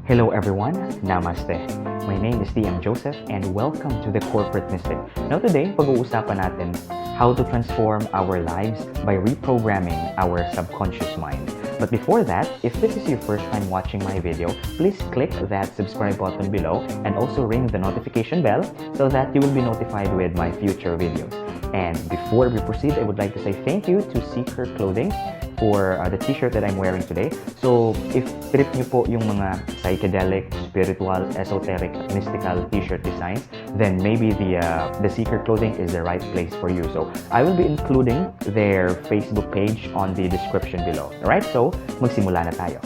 Hello everyone, Namaste. My name is DM Joseph and welcome to the Corporate Mystic. Now today, pag-uusapan natin how to transform our lives by reprogramming our subconscious mind. But before that, if this is your first time watching my video, please click that subscribe button below and also ring the notification bell so that you will be notified with my future videos. And before we proceed, I would like to say thank you to Seeker Clothing for the t-shirt that I'm wearing today. So, if trip nyo po yung mga psychedelic, spiritual, esoteric, mystical t-shirt designs, then maybe the Seeker Clothing is the right place for you. So, I will be including their Facebook page on the description below. Alright, so magsimula na tayo.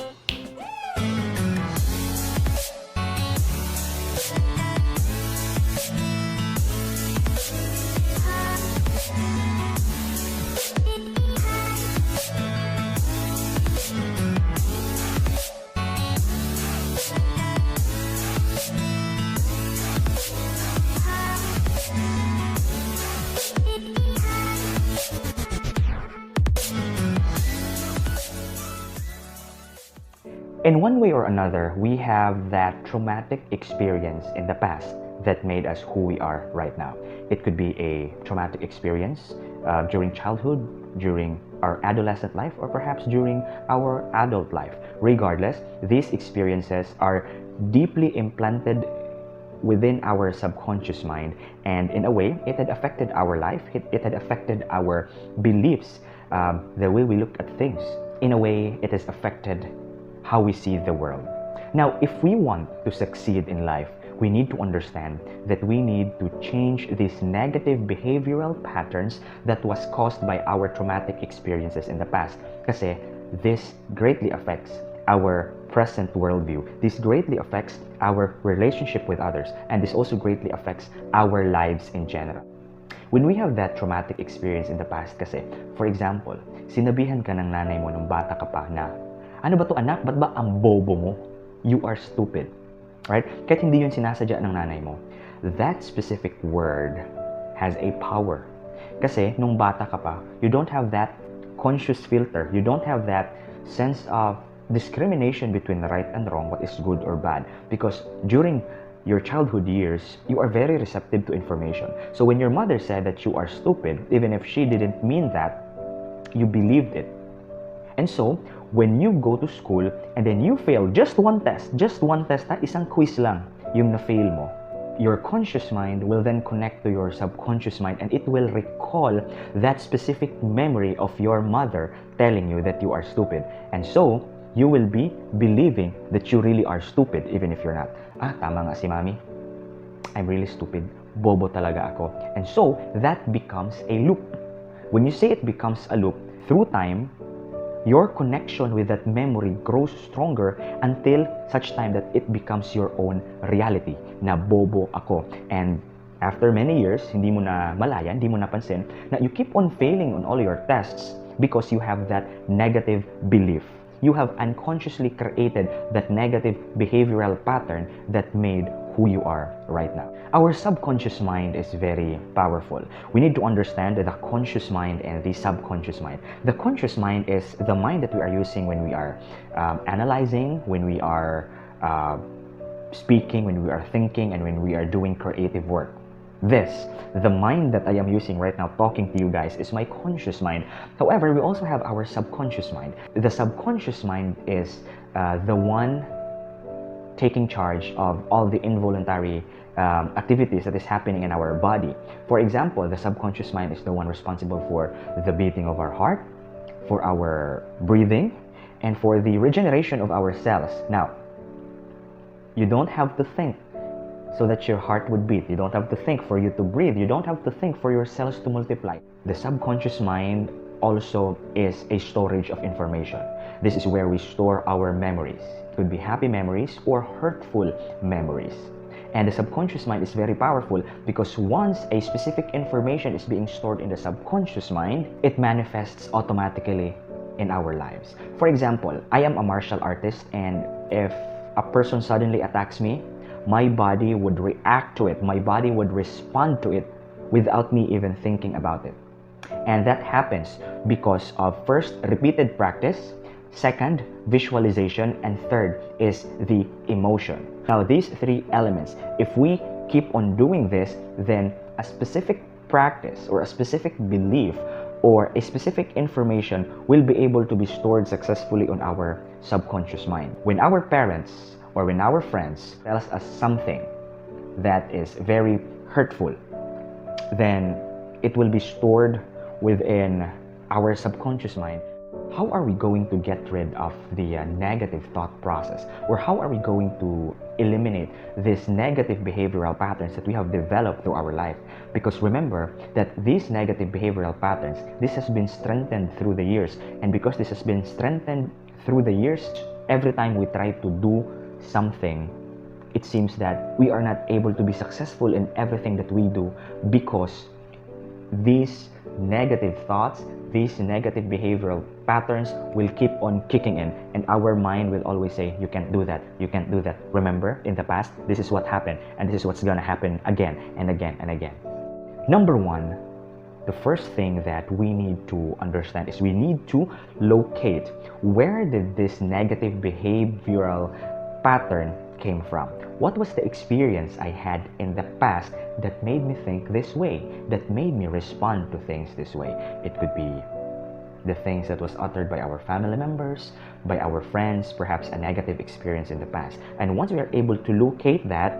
In one way or another, we have that traumatic experience in the past that made us who we are right now. It could be a traumatic experience during childhood, during our adolescent life, or perhaps during our adult life. Regardless, these experiences are deeply implanted within our subconscious mind, and in a way, it had affected our life, it had affected our beliefs, the way we look at things. In a way, it has affected how we see the world. Now, if we want to succeed in life, we need to understand that we need to change these negative behavioral patterns that was caused by our traumatic experiences in the past. Kasi this greatly affects our present worldview. This greatly affects our relationship with others, and this also greatly affects our lives in general. When we have that traumatic experience in the past kasi, for example, sinabihan ka ng nanay mo nung bata ka pa na, ano ba to anak? Ba't ba ang bobo mo? You are stupid. Right? Kahit hindi yun sinasadya ng nanay mo. That specific word has a power. Kasi nung bata ka pa, you don't have that conscious filter. You don't have that sense of discrimination between right and wrong, what is good or bad. Because during your childhood years, you are very receptive to information. So when your mother said that you are stupid, even if she didn't mean that, you believed it. And so, when you go to school and then you fail just one test, isang quiz lang yung na-fail mo, your conscious mind will then connect to your subconscious mind and it will recall that specific memory of your mother telling you that you are stupid. And so, you will be believing that you really are stupid even if you're not. Tama nga si mami. I'm really stupid. Bobo talaga ako. And so, that becomes a loop. When you say it becomes a loop, through time, your connection with that memory grows stronger until such time that it becomes your own reality, na bobo ako. And after many years, hindi mo na malayan, hindi mo napansin, na you keep on failing on all your tests because you have that negative belief. You have unconsciously created that negative behavioral pattern that made who you are right now. Our subconscious mind is very powerful. We need to understand the conscious mind and the subconscious mind. The conscious mind is the mind that we are using when we are analyzing, when we are speaking, when we are thinking, and when we are doing creative work. The mind that I am using right now talking to you guys is my conscious mind. However, we also have our subconscious mind. The subconscious mind is the one taking charge of all the involuntary activities that is happening in our body. For example, the subconscious mind is the one responsible for the beating of our heart, for our breathing, and for the regeneration of our cells. Now, you don't have to think so that your heart would beat. You don't have to think for you to breathe. You don't have to think for your cells to multiply. The subconscious mind also is a storage of information. This is where we store our memories. It could be happy memories or hurtful memories. And the subconscious mind is very powerful because once a specific information is being stored in the subconscious mind, it manifests automatically in our lives. For example, I am a martial artist, and if a person suddenly attacks me, my body would react to it. My body would respond to it without me even thinking about it. And that happens because of first, repeated practice, Second, visualization. And third is the emotion. Now, these three elements, if we keep on doing this, then a specific practice or a specific belief or a specific information will be able to be stored successfully on our subconscious mind. When our parents or when our friends tell us something that is very hurtful, then it will be stored within our subconscious mind. How are we going to get rid of the negative thought process? Or how are we going to eliminate these negative behavioral patterns that we have developed through our life? Because remember that these negative behavioral patterns, this has been strengthened through the years. And because this has been strengthened through the years, every time we try to do something, it seems that we are not able to be successful in everything that we do because these negative thoughts, these negative behavioral patterns will keep on kicking in, and our mind will always say, you can't do that, you can't do that. Remember, in the past, this is what happened, and this is what's gonna happen again and again and again. Number one, the first thing that we need to understand is we need to locate where did this negative behavioral pattern came from. What was the experience I had in the past that made me think this way, that made me respond to things this way? It could be the things that was uttered by our family members, by our friends, perhaps a negative experience in the past. And once we are able to locate that,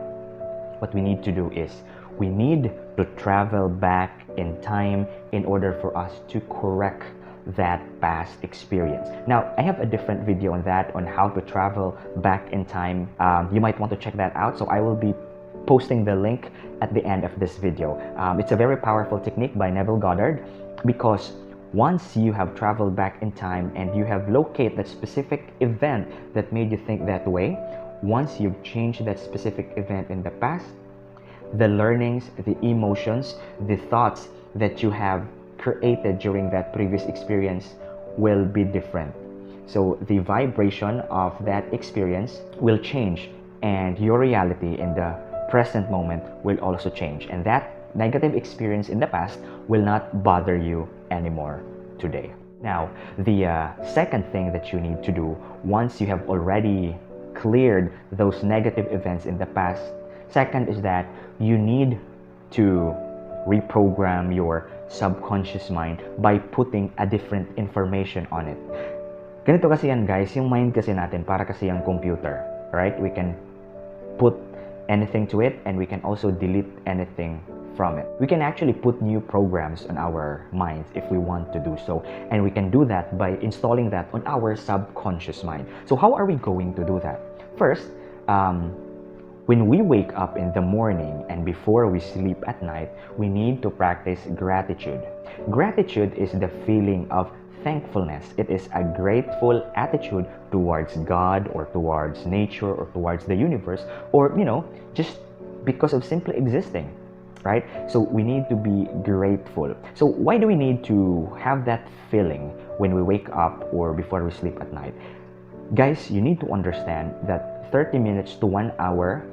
what we need to do is we need to travel back in time in order for us to correct that past experience. Now, I have a different video on that, on how to travel back in time. You might want to check that out, so I will be posting the link at the end of this video. It's a very powerful technique by Neville Goddard, because once you have traveled back in time and you have located that specific event that made you think that way, once you've changed that specific event in the past, the learnings, the emotions, the thoughts that you have created during that previous experience will be different. So the vibration of that experience will change, and your reality in the present moment will also change, and that negative experience in the past will not bother you anymore today. Now, the second thing that you need to do once you have already cleared those negative events in the past, second is that you need to reprogram your subconscious mind by putting a different information on it. Ganito kasi yan, guys, yung mind kasi natin para kasi yung computer, right? We can put anything to it and we can also delete anything from it. We can actually put new programs on our minds if we want to do so, and we can do that by installing that on our subconscious mind. So how are we going to do that? First, when we wake up in the morning and before we sleep at night, we need to practice gratitude. Gratitude is the feeling of thankfulness. It is a grateful attitude towards God or towards nature or towards the universe, or, just because of simply existing, right? So we need to be grateful. So why do we need to have that feeling when we wake up or before we sleep at night? Guys, you need to understand that 30 minutes to 1 hour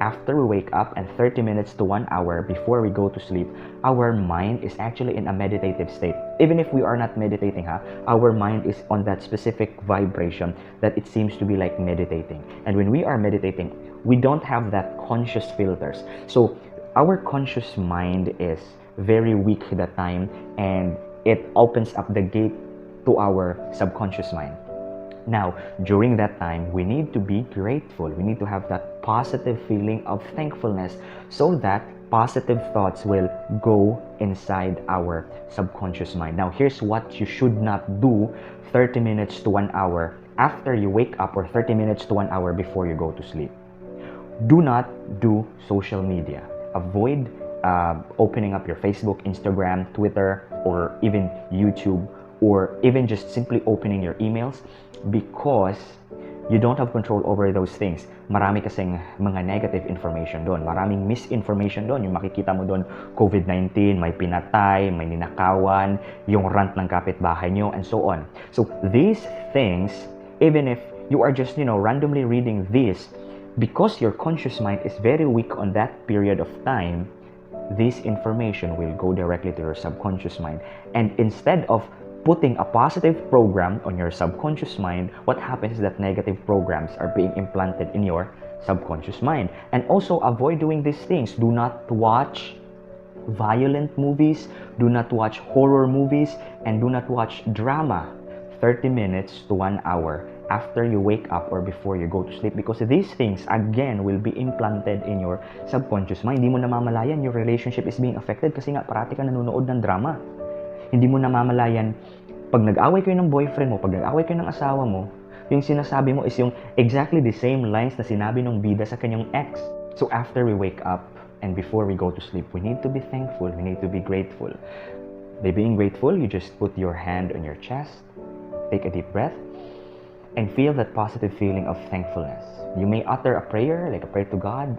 after we wake up and 30 minutes to 1 hour before we go to sleep, our mind is actually in a meditative state. Even if we are not meditating, our mind is on that specific vibration that it seems to be like meditating. And when we are meditating, we don't have that conscious filters. So our conscious mind is very weak at that time, and it opens up the gate to our subconscious mind. Now, during that time, we need to be grateful. We need to have that positive feeling of thankfulness so that positive thoughts will go inside our subconscious mind. Now, here's what you should not do 30 minutes to 1 hour after you wake up, or 30 minutes to 1 hour before you go to sleep. Do not do social media. Avoid opening up your Facebook, Instagram, Twitter, or even YouTube, or even just simply opening your emails, because you don't have control over those things. Marami kasing mga negative information doon. Maraming misinformation doon. Yung makikita mo doon, COVID-19, may pinatay, may ninakawan, yung rant ng kapitbahay nyo, and so on. So these things, even if you are just, randomly reading this, because your conscious mind is very weak on that period of time, this information will go directly to your subconscious mind. And instead of putting a positive program on your subconscious mind, what happens is that negative programs are being implanted in your subconscious mind. And also avoid doing these things. Do not watch violent movies, do not watch horror movies, and do not watch drama 30 minutes to 1 hour after you wake up or before you go to sleep, because these things again will be implanted in your subconscious mind. Hindi mo namamalayan your relationship is being affected kasi nga parati ka nanonood ng drama. Hindi mo namamalayan pag nag-away kayo ng boyfriend mo, pag nag-away kayo ng asawa mo, yung sinasabi mo is yung exactly the same lines na sinabi ng bida sa kanyang ex. So after we wake up and before we go to sleep, we need to be thankful, we need to be grateful. By being grateful, you just put your hand on your chest, take a deep breath, and feel that positive feeling of thankfulness. You may utter a prayer, like a prayer to God.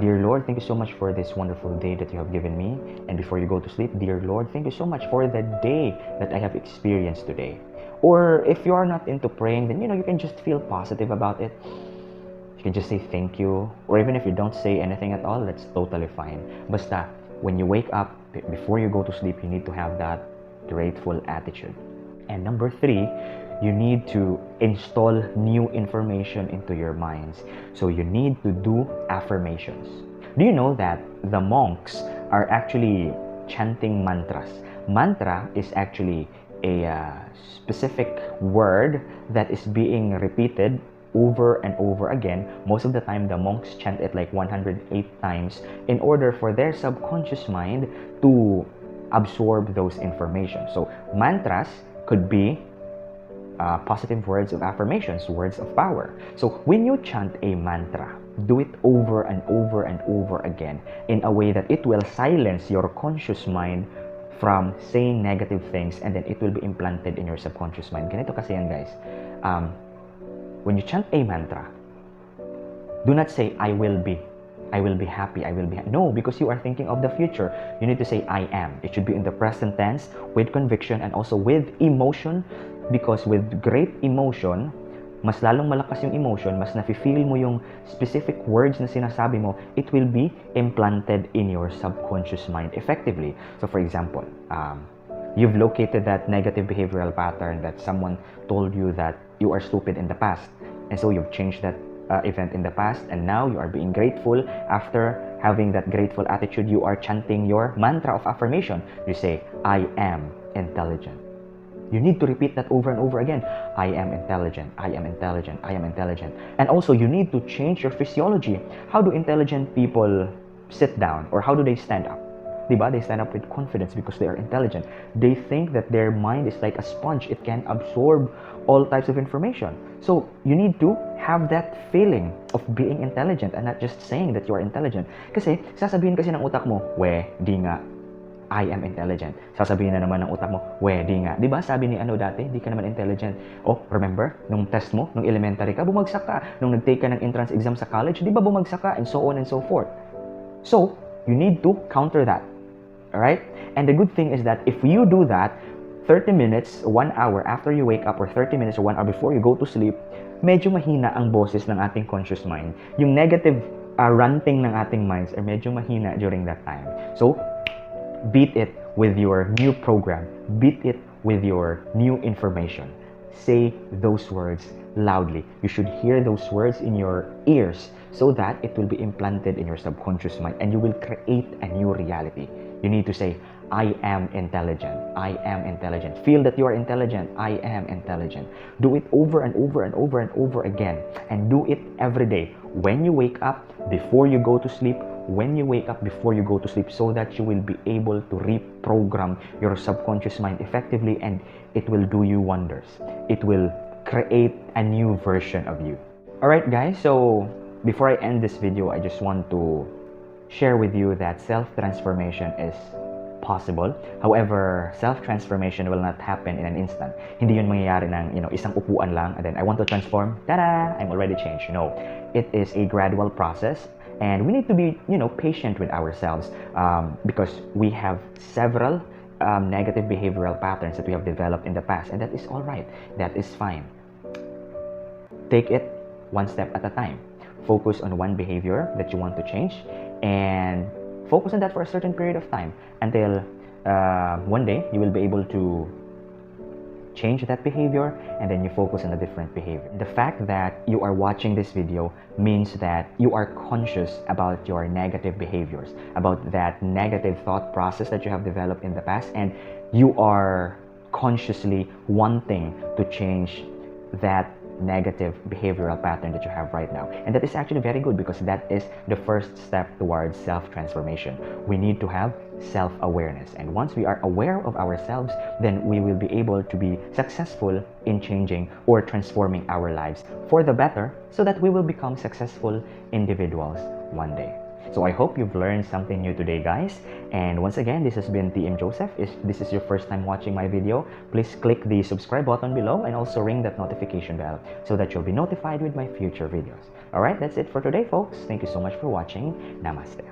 Dear Lord, thank you so much for this wonderful day that you have given me. And before you go to sleep, dear Lord, thank you so much for the day that I have experienced today. Or if you are not into praying, then you can just feel positive about it. You can just say thank you. Or even if you don't say anything at all, that's totally fine. Basta, when you wake up, before you go to sleep, you need to have that grateful attitude. And number 3, you need to install new information into your minds. So you need to do affirmations. Do you know that the monks are actually chanting mantras? Mantra is actually a specific word that is being repeated over and over again. Most of the time, the monks chant it like 108 times in order for their subconscious mind to absorb those information. So mantras could be positive words of affirmations, words of power. So when you chant a mantra, do it over and over and over again in a way that it will silence your conscious mind from saying negative things, and then it will be implanted in your subconscious mind. Ganito kasi yan, guys. When you chant a mantra, do not say, I will be happy, No, because you are thinking of the future. You need to say, I am. It should be in the present tense with conviction and also with emotion, because with great emotion, mas lalong malakas yung emotion, mas nafe-feel mo yung specific words na sinasabi mo, it will be implanted in your subconscious mind effectively. So for example, you've located that negative behavioral pattern that someone told you that you are stupid in the past. And so you've changed that event in the past, and now you are being grateful. After having that grateful attitude, you are chanting your mantra of affirmation. You say, I am intelligent. You need to repeat that over and over again. I am intelligent, I am intelligent, I am intelligent. And also, you need to change your physiology. How do intelligent people sit down, or how do they stand up? Diba? They stand up with confidence because they are intelligent. They think that their mind is like a sponge. It can absorb all types of information. So you need to have that feeling of being intelligent and not just saying that you are intelligent. Kasi sasabihin kasi ng utak mo, we, di nga, I am intelligent. Sasabihin na naman ng utak mo, we, di nga. Diba sabi ni ano dati, di ka naman intelligent. Oh, remember, nung test mo, nung elementary ka, bumagsak ka. Nung nag-take ka ng entrance exam sa college, di ba bumagsak ka? And so on and so forth. So, you need to counter that. Alright? And the good thing is that if you do that, 30 minutes, 1 hour after you wake up, or 30 minutes or 1 hour before you go to sleep, medyo mahina ang boses ng ating conscious mind. Yung negative ranting ng ating minds ay medyo mahina during that time. So, beat it with your new program. Beat it with your new information. Say those words loudly. You should hear those words in your ears so that it will be implanted in your subconscious mind and you will create a new reality. You need to say, I am intelligent. I am intelligent. Feel that you are intelligent. I am intelligent. Do it over and over and over and over again. And do it every day. When you wake up, before you go to sleep, when you wake up, before you go to sleep, so that you will be able to reprogram your subconscious mind effectively, and it will do you wonders. It will create a new version of you. Alright guys, so before I end this video, I just want to share with you that self-transformation is possible. However, self-transformation will not happen in an instant. Hindi yun mangyayari ng, isang upuan lang and then I want to transform, tada! I'm already changed. No, it is a gradual process. And we need to be, patient with ourselves because we have several negative behavioral patterns that we have developed in the past, and that is all right. That is fine. Take it one step at a time. Focus on one behavior that you want to change, and focus on that for a certain period of time until one day you will be able to change that behavior, and then you focus on a different behavior. The fact that you are watching this video means that you are conscious about your negative behaviors, about that negative thought process that you have developed in the past, and you are consciously wanting to change that negative behavioral pattern that you have right now. And that is actually very good, because that is the first step towards self-transformation. We need to have self-awareness, and once we are aware of ourselves, then we will be able to be successful in changing or transforming our lives for the better, so that we will become successful individuals one day. So I hope you've learned something new today, guys. And once again, this has been TM Joseph. If this is your first time watching my video, please click the subscribe button below and also ring that notification bell so that you'll be notified with my future videos. Alright, that's it for today, folks. Thank you so much for watching. Namaste.